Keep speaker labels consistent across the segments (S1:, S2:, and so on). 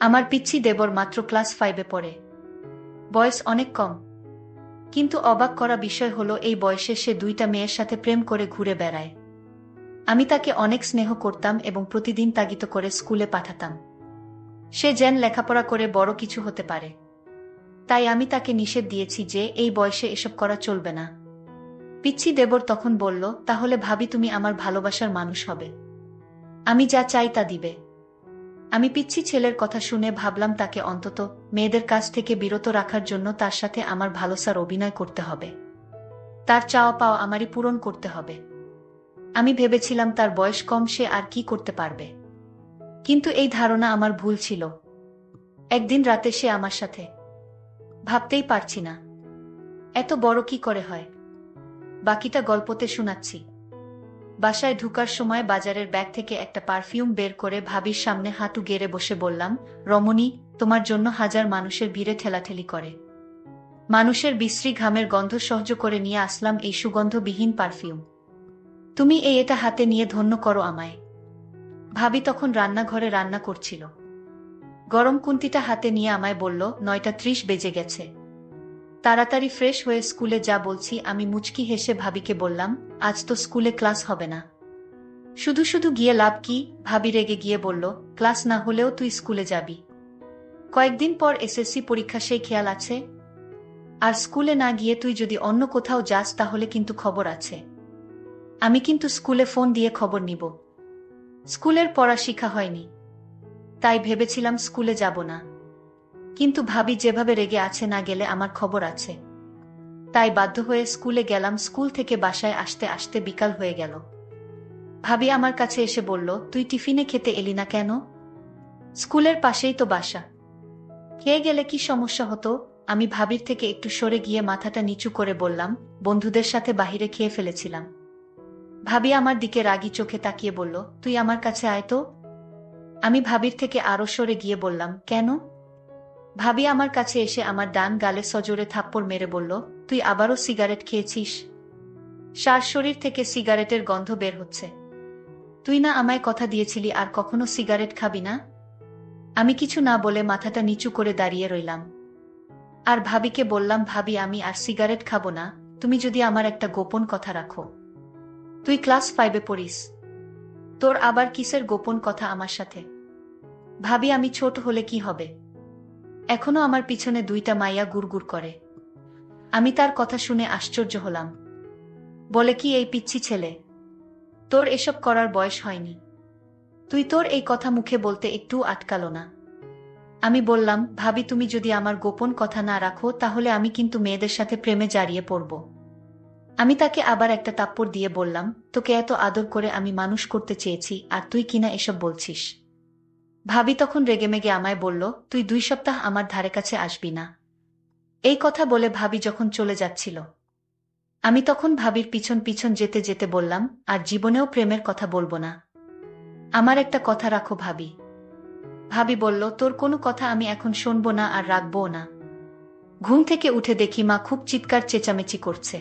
S1: আমার পিচ্চি দেবর মাত্র ক্লাস 5-এ পড়ে। বয়স অনেক কম, কিন্তু অবাক করা বিষয় হলো এই বয়সে সে 2টা মেয়ের সাথে প্রেম করে ঘুরে বেড়ায়। আমি তাকে অনেক স্নেহ করতাম এবং প্রতিদিন তাগিদ করে স্কুলে পাঠাতাম। সে যেন লেখাপড়া করে বড় কিছু হতে পারে। তাই আমি তাকে নিষেধ দিয়েছি যে এই বয়সে এসব করা চলবে না। পিচ্চি দেবর তখন বলল, তাহলে ভাবি তুমি আমার ভালোবাসার মানুষ হবে, আমি যা চাই তা দিবে। আমি পিচ্চি ছেলের কথা শুনে ভাবলাম তাকে অন্তত মেয়েদের কাছ থেকে বিরত রাখার জন্য তার সাথে আমার ভালোবাসার অভিনয় করতে হবে। তার চাওয়া পাওয়া আমারই পূরণ করতে হবে। আমি ভেবেছিলাম তার বয়স কম, সে আর কি করতে পারবে। কিন্তু এই ধারণা আমার ভুল ছিল। একদিন রাতে সে আমার সাথে, ভাবতেই পারছি না এত বড় কি করে হয়। বাকিটা গল্পতে শোনাচ্ছি। বাসায় ঢুকার সময় বাজারের ব্যাগ থেকে একটা পারফিউম বের করে ভাবির সামনে হাঁটু গেড়ে বসে বললাম, রমণী, তোমার জন্য হাজার মানুষের ভিড়ে ঠেলাঠেলি করে মানুষের বিশ্রী ঘামের গন্ধ সহ্য করে নিয়ে আসলাম এই সুগন্ধবিহীন পারফিউম। তুমি এটা হাতে নিয়ে ধন্য করো আমায়। ভাবি তখন রান্নাঘরে রান্না করছিল। গরম কুন্তিটা হাতে নিয়ে আমায় বলল, 9:30 বেজে গেছে, তাড়াতাড়ি ফ্রেশ হয়ে স্কুলে যা। বলছি আমি মুচকি হেসে ভাবিকে বললাম, আজ তো স্কুলে ক্লাস হবে না। শুধু শুধু গিয়ে লাভ কি? ভাবি রেগে গিয়ে বলল, ক্লাস না হলেও তুই স্কুলে যাবি। কয়েকদিন পর এসএসসি পরীক্ষা, সেই খেয়াল আছে? আর স্কুলে না গিয়ে তুই যদি অন্য কোথাও যাস তাহলে কিন্তু খবর আছে। আমি কিন্তু স্কুলে ফোন দিয়ে খবর নিব। স্কুলের পড়া শিখা হয়নি, তাই ভেবেছিলাম স্কুলে যাব না। কিন্তু ভাবি যেভাবে রেগে আছে, না গেলে আমার খবর আছে। তাই বাধ্য হয়ে স্কুলে গেলাম। স্কুল থেকে বাসায় আসতে আসতে বিকাল হয়ে গেল। ভাবি আমার কাছে এসে বলল, তুই টিফিনে খেতে এলি না কেন? স্কুলের পাশেই তো বাসা, খেয়ে গেলে কি সমস্যা হতো? আমি ভাবির থেকে একটু সরে গিয়ে মাথাটা নিচু করে বললাম, বন্ধুদের সাথে বাহিরে খেয়ে ফেলেছিলাম। ভাবি আমার দিকে রাগী চোখে তাকিয়ে বলল, তুই আমার কাছে আয় তো। আমি ভাবির থেকে আরো সরে গিয়ে বললাম, কেন? ভাবি আমার কাছে এসে আমার ডান গালে সজোরে থাপ্পড় মেরে বলল, তুই আবারও সিগারেট খেয়েছিস? সার শরীর থেকে সিগারেটের গন্ধ বের হচ্ছে। তুই না আমায় কথা দিয়েছিলি আর কখনো সিগারেট খাবি না? আমি কিছু না বলে মাথাটা নিচু করে দাঁড়িয়ে রইলাম। আর ভাবিকে বললাম, ভাবি আমি আর সিগারেট খাবো না, তুমি যদি আমার একটা গোপন কথা রাখো। তুই ক্লাস 5-এ পড়িস, তোর আবার কিসের গোপন কথা আমার সাথে? ভাবি, আমি ছোট হলে কি হবে? এখনো আমার পিছনে 2টা মাইয়া গুড়গুড় করে। আমি তার কথা শুনে আশ্চর্য হলাম। বলে কি, এই পিচ্চি ছেলে, তোর এসব করার বয়স হয়নি। তুই তোর এই কথা মুখে বলতে একটু আটকালো না। আমি বললাম, ভাবি তুমি যদি আমার গোপন কথা না রাখো তাহলে আমি কিন্তু মেয়েদের সাথে প্রেমে জড়িয়ে পড়ব। আমি তাকে আবার একটা তাপ্পড় দিয়ে বললাম, তোকে এত আদর করে আমি মানুষ করতে চেয়েছি আর তুই কিনা এসব বলছিস। ভাবি তখন রেগেমেগে আমায় বলল, তুই 2 সপ্তাহ আমার ধারে কাছে আসবি না। এই কথা বলে ভাবি যখন চলে যাচ্ছিল, আমি তখন ভাবির পিছন পিছন যেতে যেতে বললাম, আর জীবনেও প্রেমের কথা বলবো না। আমার একটা কথা রাখো ভাবি। ভাবি বলল, তোর কোনো কথা আমি এখন শুনবো না আর রাখবো না। ঘুম থেকে উঠে দেখি মা খুব চিৎকার চেঁচামেচি করছে।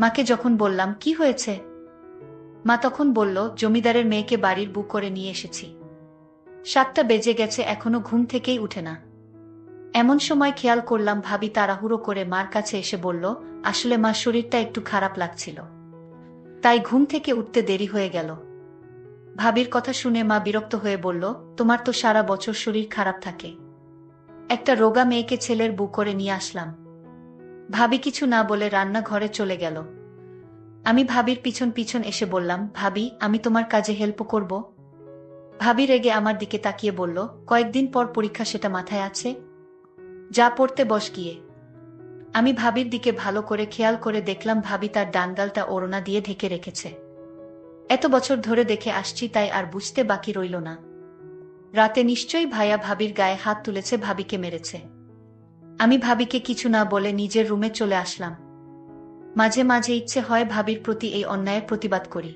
S1: মাকে যখন বললাম কি হয়েছে, মা তখন বলল, জমিদারের মেয়েকে বাড়ির বুক করে নিয়ে এসেছি। 7টা বেজে গেছে, এখনো ঘুম থেকেই উঠে না। এমন সময় খেয়াল করলাম ভাবি তাড়াহুড়ো করে মার কাছে এসে বলল, আসলে মা শরীরটা একটু খারাপ লাগছিল, তাই ঘুম থেকে উঠতে দেরি হয়ে গেল। ভাবির কথা শুনে মা বিরক্ত হয়ে বলল, তোমার তো সারা বছর শরীর খারাপ থাকে, একটা রোগা মেয়েকে ছেলের বুক করে নিয়ে আসলাম। ভাবি কিছু না বলে রান্নাঘরে চলে গেল। আমি ভাবির পিছন পিছন এসে বললাম, ভাবি আমি তোমার কাজে হেল্প করব? ভাবি রেগে আমার দিকে তাকিয়ে বলল, কয়েকদিন পর পরীক্ষা, সেটা মাথায় আছে? যা পড়তে বস গিয়ে। আমি ভাবির দিকে ভালো করে খেয়াল করে দেখলাম ভাবি তার ডানগালটা ওড়না দিয়ে ঢেকে রেখেছে। এত বছর ধরে দেখে আসছি, তাই আর বুঝতে বাকি রইল না। রাতে নিশ্চয়ই ভাইয়া ভাবির গায়ে হাত তুলেছে, ভাবিকে মেরেছে। আমি ভাবিকে কিছু না বলে নিজের রুমে চলে আসলাম। মাঝে মাঝে ইচ্ছে হয় ভাবির প্রতি এই অন্যায়ের প্রতিবাদ করি,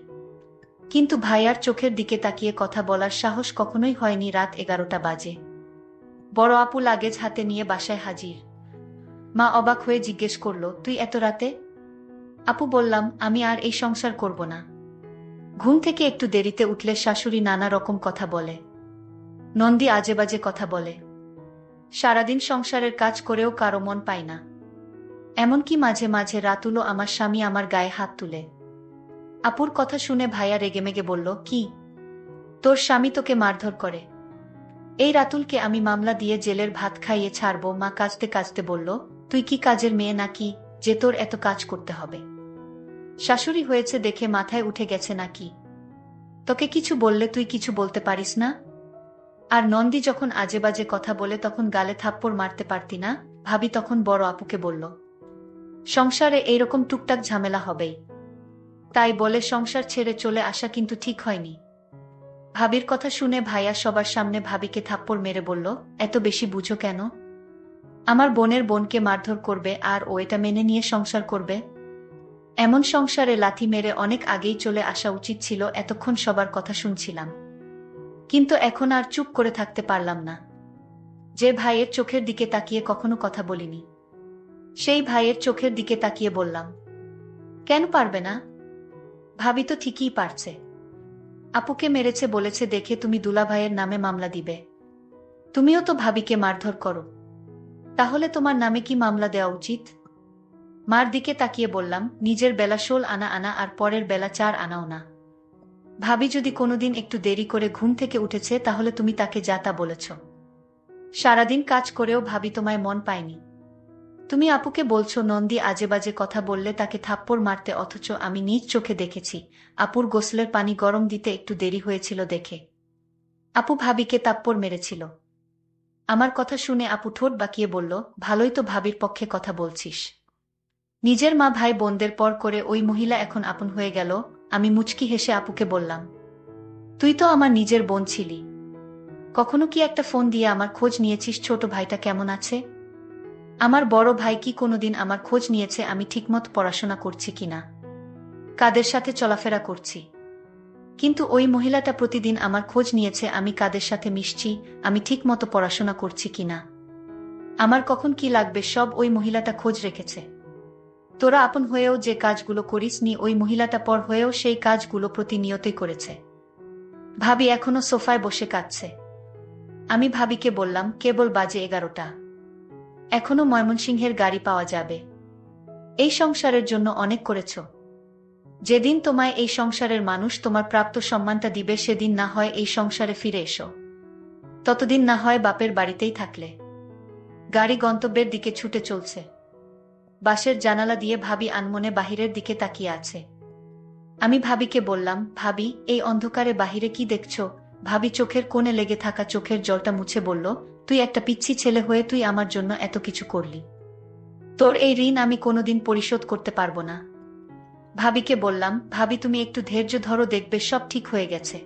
S1: কিন্তু ভাইয়ার চোখের দিকে তাকিয়ে কথা বলার সাহস কখনোই হয়নি। রাত 11টা বাজে। বড় আপু লাগেজ হাতে নিয়ে বাসায় হাজির। মা অবাক হয়ে জিজ্ঞেস করল, তুই এত রাতে? আপু বললাম, আমি আর এই সংসার করব না। ঘুম থেকে একটু দেরিতে উঠলে শাশুড়ি নানা রকম কথা বলে। নন্দী আজেবাজে কথা বলে। সারাদিন সংসারের কাজ করেও কারো মন পায় না। এমনকি মাঝে মাঝে রাতুলও আমার স্বামী আমার গায়ে হাত তুলে। আপুর কথা শুনে ভাইয়া রেগেমেগে বলল, কি, তোর স্বামী তোকে মারধর করে? এই রাতুলকে আমি মামলা দিয়ে জেলের ভাত খাইয়ে ছাড়বো। মা কাঁদতে কাঁদতে বলল, তুই কি কাজের মেয়ে নাকি যে তোর এত কাজ করতে হবে? শাশুড়ি হয়েছে দেখে মাথায় উঠে গেছে নাকি? তোকে কিছু বললে তুই কিছু বলতে পারিস না? আর নন্দী যখন আজেবাজে কথা বলে তখন গালে থাপ্পড় মারতে পারতি না? ভাবি তখন বড় আপুকে বলল, সংসারে এইরকম টুকটাক ঝামেলা হবেই, তাই বলে সংসার ছেড়ে চলে আসা কিন্তু ঠিক হয়নি। ভাবির কথা শুনে ভাইয়া সবার সামনে ভাবিকে থাপ্পড় মেরে বলল, এত বেশি বুঝো কেন? আমার বোনের বোনকে মারধর করবে আর ও এটা মেনে নিয়ে সংসার করবে? এমন সংসারে লাথি মেরে অনেক আগেই চলে আসা উচিত ছিল। এতক্ষণ সবার কথা শুনছিলাম, কিন্তু এখন আর চুপ করে থাকতে পারলাম না। যে ভাইয়ের চোখের দিকে তাকিয়ে কখনো কথা বলিনি, সেই ভাইয়ের চোখের দিকে তাকিয়ে বললাম, কেন পারবে না? ভাবি তো ঠিকই পারছে। আপুকে মেরেছে বলেছে দেখে তুমি দুলাভাইয়ের নামে মামলা দিবে? তুমিও তো ভাবিকে মারধর করো, তাহলে তোমার নামে কি মামলা দেওয়া উচিত? মার দিকে তাকিয়ে বললাম, নিজের বেলা 16 আনা আনা আর পরের বেলা 4 আনাও না। ভাবি যদি কোনোদিন একটু দেরি করে ঘুম থেকে উঠেছে তাহলে তুমি তাকে যা তা বলেছ। সারাদিন কাজ করেও ভাবি তোমায় মন পায়নি। তুমি আপুকে বলছো নন্দী আজেবাজে কথা বললে তাকে থাপ্পড় মারতে, অথচ আমি নিজ চোখে দেখেছি আপুর গোসলের পানি গরম দিতে একটু দেরি হয়েছিল দেখে আপু ভাবিকে থাপ্পড় মেরেছিল। আমার কথা শুনে আপু ঠোঁট বাঁকিয়ে বলল, ভালোই তো ভাবির পক্ষে কথা বলছিস। নিজের মা ভাই বোনদের পর করে ওই মহিলা এখন আপন হয়ে গেল। আমি মুচকি হেসে আপুকে বললাম, তুই তো আমার নিজের বোন ছিলি, কখনো কি একটা ফোন দিয়ে আমার খোঁজ নিয়েছিস ছোট ভাইটা কেমন আছে? আমার বড় ভাই কি কোনোদিন আমার খোঁজ নিয়েছে আমি ঠিকমতো পড়াশোনা করছি কিনা, কাদের সাথে চলাফেরা করছি? কিন্তু ওই মহিলাটা প্রতিদিন আমার খোঁজ নিয়েছে আমি কাদের সাথে মিশছি, আমি ঠিকমতো পড়াশোনা করছি কিনা, আমার কখন কি লাগবে সব ওই মহিলাটা খোঁজ রেখেছে। তোরা আপন হয়েও যে কাজগুলো করিস নি ওই মহিলাটা পর হয়েও সেই কাজগুলো প্রতিনিয়তই করেছে। ভাবি এখনো সোফায় বসে কাঁদছে। আমি ভাবিকে বললাম, কেবল বাজে 11টা, এখনো ময়মনসিংহের গাড়ি পাওয়া যাবে। এই সংসারের জন্য অনেক করেছ, যেদিন তোমায় এই সংসারের মানুষ তোমার প্রাপ্ত সম্মানটা দিবে সেদিন না হয় এই সংসারে ফিরে এসো, ততদিন না হয় বাপের বাড়িতেই থাকলে। গাড়ি গন্তব্যের দিকে ছুটে চলছে। বাসের জানালা দিয়ে ভাবি আনমনে বাহিরের দিকে তাকিয়ে আছে। আমি ভাবিকে বললাম, ভাবি এই অন্ধকারে বাহিরে কি দেখছো? ভাবি চোখের কোণে লেগে থাকা চোখের জলটা মুছে বলল, তুই একটা পিচ্ছি ছেলে হয়ে তুই আমার জন্য এত কিছু করলি, তোর এই ঋণ আমি কোনোদিন পরিশোধ করতে পারবো না। ভাবিকে বললাম, ভাবি তুমি একটু ধৈর্য ধরো, দেখবে সব ঠিক হয়ে গেছে।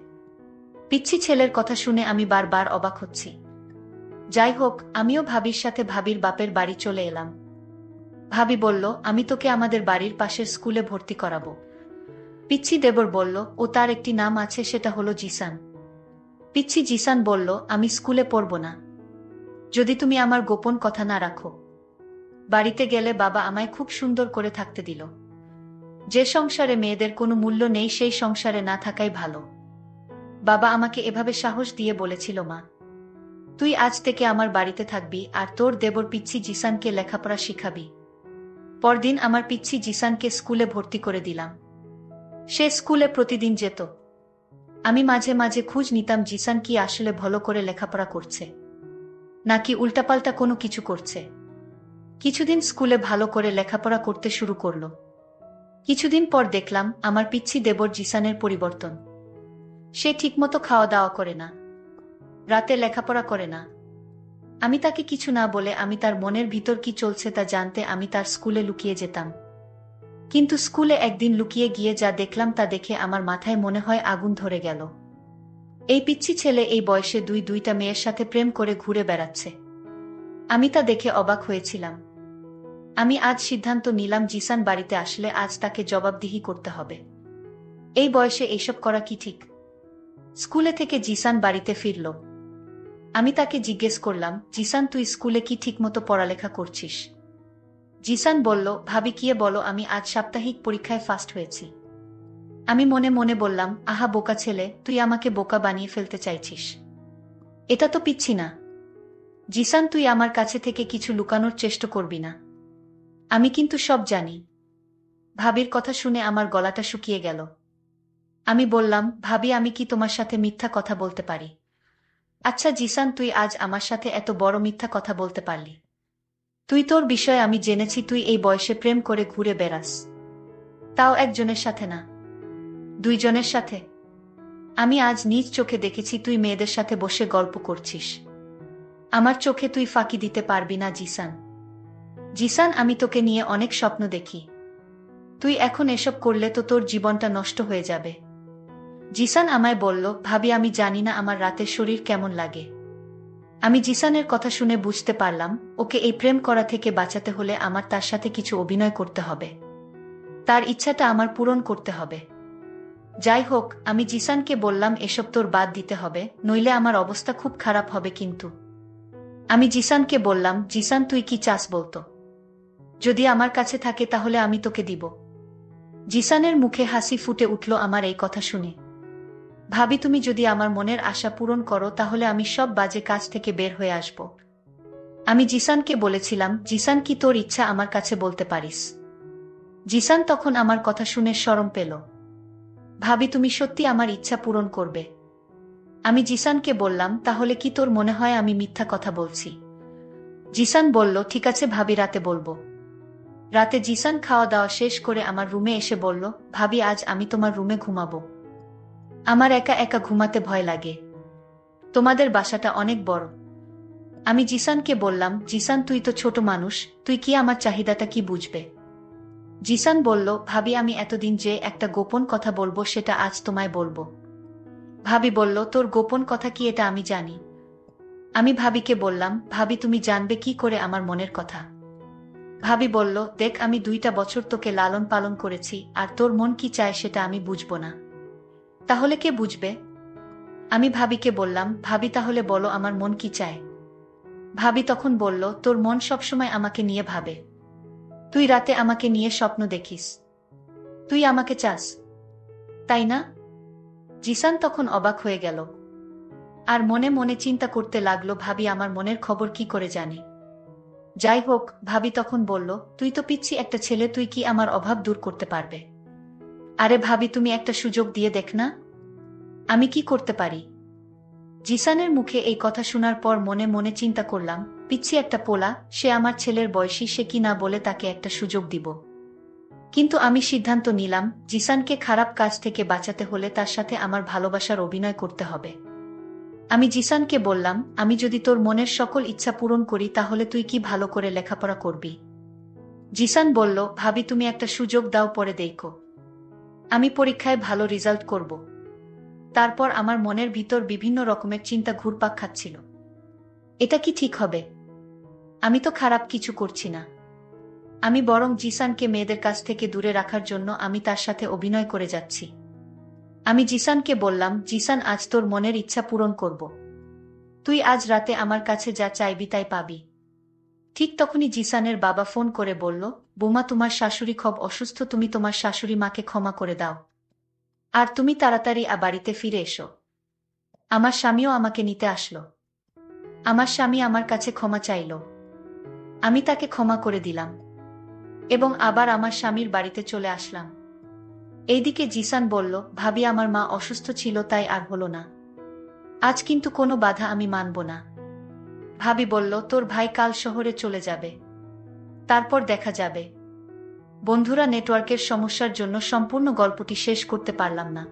S1: পিচ্ছি ছেলের কথা শুনে আমি বারবার অবাক হচ্ছি। যাই হোক, আমিও ভাবির সাথে ভাবির বাপের বাড়ি চলে এলাম। ভাবি বলল, আমি তোকে আমাদের বাড়ির পাশের স্কুলে ভর্তি করাবো। পিচ্ছি দেবর বলল, ও তার একটি নাম আছে, সেটা হলো জিসান। পিচ্ছি জিসান বলল, আমি স্কুলে পড়ব না যদি তুমি আমার গোপন কথা না রাখো। বাড়িতে গেলে বাবা আমায় খুব সুন্দর করে থাকতে দিল। যে সংসারে মেয়েদের কোনো মূল্য নেই সেই সংসারে না থাকাই ভালো। বাবা আমাকে এভাবে সাহস দিয়ে বলেছিল, মা তুই আজ থেকে আমার বাড়িতে থাকবি আর তোর দেবর পিচ্ছি জিসানকে লেখাপড়া শিখাবি। পরদিন আমার পিচ্ছি জিসানকে স্কুলে ভর্তি করে দিলাম। সে স্কুলে প্রতিদিন যেত। আমি মাঝে মাঝে খোঁজ নিতাম জিসান কি আসলে ভালো করে লেখাপড়া করছে নাকি উল্টাপাল্টা কোনো কিছু করছে। কিছুদিন স্কুলে ভালো করে লেখাপড়া করতে শুরু করলো। কিছুদিন পর দেখলাম আমার পিচ্ছি দেবর জিসানের পরিবর্তন। সে ঠিকমতো খাওয়া দাওয়া করে না, রাতে লেখাপড়া করে না। আমি তাকে কিছু না বলে আমি তার মনের ভিতর কি চলছে তা জানতে আমি তার স্কুলে লুকিয়ে যেতাম। কিন্তু স্কুলে একদিন লুকিয়ে গিয়ে যা দেখলাম তা দেখে আমার মাথায় মনে হয় আগুন ধরে গেল। এই পিচ্ছি ছেলে এই বয়সে দুইটা মেয়ের সাথে প্রেম করে ঘুরে বেড়াচ্ছে। আমি তা দেখে অবাক হয়েছিলাম। আমি আজ সিদ্ধান্ত নিলাম জিসান বাড়িতে আসলে আজ তাকে জবাবদিহি করতে হবে। এই বয়সে এইসব করা কি ঠিক? স্কুলে থেকে জিসান বাড়িতে ফিরল। আমি তাকে জিজ্ঞেস করলাম, জিসান তুই স্কুলে কি ঠিকমতো পড়ালেখা করছিস? জিসান বলল, ভাবি কি বলো, আমি আজ সাপ্তাহিক পরীক্ষায় ফার্স্ট হয়েছি। আমি মনে মনে বললাম, আহা বোকা ছেলে, তুই আমাকে বোকা বানিয়ে ফেলতে চাইছিস। এটা তো পিচ্ছি না। জিসান, তুই আমার কাছে থেকে কিছু লুকানোর চেষ্টা করবি না। আমি কিন্তু সব জানি। ভাবির কথা শুনে আমার গলাটা শুকিয়ে গেল। আমি বললাম, ভাবি, আমি কি তোমার সাথে মিথ্যা কথা বলতে পারি? আচ্ছা জিসান, তুই আজ আমার সাথে এত বড় মিথ্যা কথা বলতে পারলি? তোর বিষয়ে আমি জেনেছি তুই এই বয়সে প্রেম করে ঘুরে বেড়াস। তাও একজনের সাথে না, দুইজনের সাথে। আমি আজ নিজ চোখে দেখেছি তুই মেয়েদের সাথে বসে গল্প করছিস। আমার চোখে তুই ফাঁকি দিতে পারবি না জিসান। জিসান, আমি তোকে নিয়ে অনেক স্বপ্ন দেখি। তুই এখন এসব করলে তো তোর জীবনটা নষ্ট হয়ে যাবে। জিসান আমায় বলল, ভাবি, আমি জানি না আমার রাতে শরীর কেমন লাগে। আমি জিসানের কথা শুনে বুঝতে পারলাম, ওকে এই প্রেম করা থেকে বাঁচাতে হলে আমার তার সাথে কিছু অভিনয় করতে হবে। তার ইচ্ছাটা আমার পূরণ করতে হবে। যাই হোক, আমি জিসানকে বললাম, এসব তোর বাদ দিতে হবে, নইলে আমার অবস্থা খুব খারাপ হবে। কিন্তু আমি জিসানকে বললাম, জিসান, তুই কি চাস বলতো? যদি আমার কাছে থাকে তাহলে আমি তোকে দিব। জিসানের মুখে হাসি ফুটে উঠল আমার এই কথা শুনে। ভাবি, তুমি যদি আমার মনের আশা পূরণ করো তাহলে আমি সব বাজে কাজ থেকে বের হয়ে আসব। আমি জিসানকে বলেছিলাম, জিসান, কি তোর ইচ্ছা আমার কাছে বলতে পারিস? জিসান তখন আমার কথা শুনে শরম পেল। ভাবি, তুমি সত্যি আমার ইচ্ছা পূরণ করবে? আমি জিসানকে বললাম, তাহলে কি তোর মনে হয় আমি মিথ্যা কথা বলছি? জিসান বলল, ঠিক আছে ভাবি, রাতে বলবো। রাতে জিসান খাওয়া দাওয়া শেষ করে আমার রুমে এসে বলল, ভাবি, আজ আমি তোমার রুমে ঘুমাবো। আমার একা একা ঘুমাতে ভয় লাগে। তোমাদের বাসাটা অনেক বড়। আমি জিসানকে বললাম, জিসান, তুই তো ছোট মানুষ, তুই কি আমার চাহিদাটা কি বুঝবে? জিসান বলল, ভাবি, আমি এতদিন যে একটা গোপন কথা বলবো সেটা আজ তোমায় বলবো। ভাবি বলল, তোর গোপন কথা কি? এটা আমি জানি। আমি ভাবিকে বললাম, ভাবি, তুমি জানবে কি করে আমার মনের কথা? ভাবি বলল, দেখ, আমি 2টা বছর তোকে লালন পালন করেছি, আর তোর মন কি চায় সেটা আমি বুঝবো না। তাহলে কে বুঝবে? আমি ভাবিকে বললাম, ভাবি, তাহলে বলো আমার মন কি চায়। ভাবি তখন বলল, তোর মন সবসময় আমাকে নিয়ে ভাবে। তুই রাতে আমাকে নিয়ে স্বপ্ন দেখিস। তুই আমাকে চাস, তাই না? জিসান তখন অবাক হয়ে গেল আর মনে মনে চিন্তা করতে লাগলো, ভাবি আমার মনের খবর কি করে জানে? যাই হোক, ভাবি তখন বলল, তুই তো পিচ্ছি একটা ছেলে, তুই কি আমার অভাব দূর করতে পারবে? আরে ভাবি, তুমি একটা সুযোগ দিয়ে দেখ না, আমি কি করতে পারি। জিসানের মুখে এই কথা শোনার পর মনে মনে চিন্তা করলাম, পিচ্ছি একটা পোলা, সে আমার ছেলের বয়সী, সে কি না বলে তাকে একটা সুযোগ দিব। কিন্তু আমি সিদ্ধান্ত নিলাম, জিসানকে খারাপ কাজ থেকে বাঁচাতে হলে তার সাথে আমার ভালোবাসার অভিনয় করতে হবে। আমি জিসানকে বললাম, আমি যদি তোর মনের সকল ইচ্ছা পূরণ করি তাহলে তুই কি ভালো করে লেখাপড়া করবি? জিসান বলল, ভাবি, তুমি একটা সুযোগ দাও, পরে দেখো। আমি পরীক্ষায় ভালো রেজাল্ট করব। তারপর আমার মনের ভিতর বিভিন্ন রকমের চিন্তা ঘুরপাক খাচ্ছিল। এটা কি ঠিক হবে? আমি তো খারাপ কিছু করছি না। আমি বরং জিসানকে মেয়েদের কাছ থেকে দূরে রাখার জন্য আমি তার সাথে অভিনয় করে যাচ্ছি। আমি জিসানকে বললাম, জিসান, আজ তোর মনের ইচ্ছা পূরণ করব। তুই আজ রাতে আমার কাছে যা চাইবি তাই পাবি। ঠিক তখনই জিসানের বাবা ফোন করে বলল, বৌমা, তোমার শাশুড়ি খুব অসুস্থ, তুমি তোমার শাশুড়ি মাকে ক্ষমা করে দাও। আর তুমি তাড়াতাড়ি বাড়িতে ফিরে এসো। আমার স্বামীও আমাকে নিতে আসলো। আমার স্বামী আমার কাছে ক্ষমা চাইল। আমি তাকে ক্ষমা করে দিলাম এবং আবার আমার স্বামীর বাড়িতে চলে আসলাম। এইদিকে জিসান বলল, ভাবি, আমার মা অসুস্থ ছিল তাই আর হলো না। আজ কিন্তু কোনো বাধা আমি মানব না। ভাবি বলল, তোর ভাই কাল শহরে চলে যাবে, তারপর দেখা যাবে। বন্ধুরা, নেটওয়ার্কের সমস্যার জন্য সম্পূর্ণ গল্পটি শেষ করতে পারলাম না।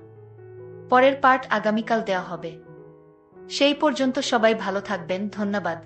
S1: পরের পার্ট আগামীকাল দেওয়া হবে। সেই পর্যন্ত সবাই ভালো থাকবেন। ধন্যবাদ।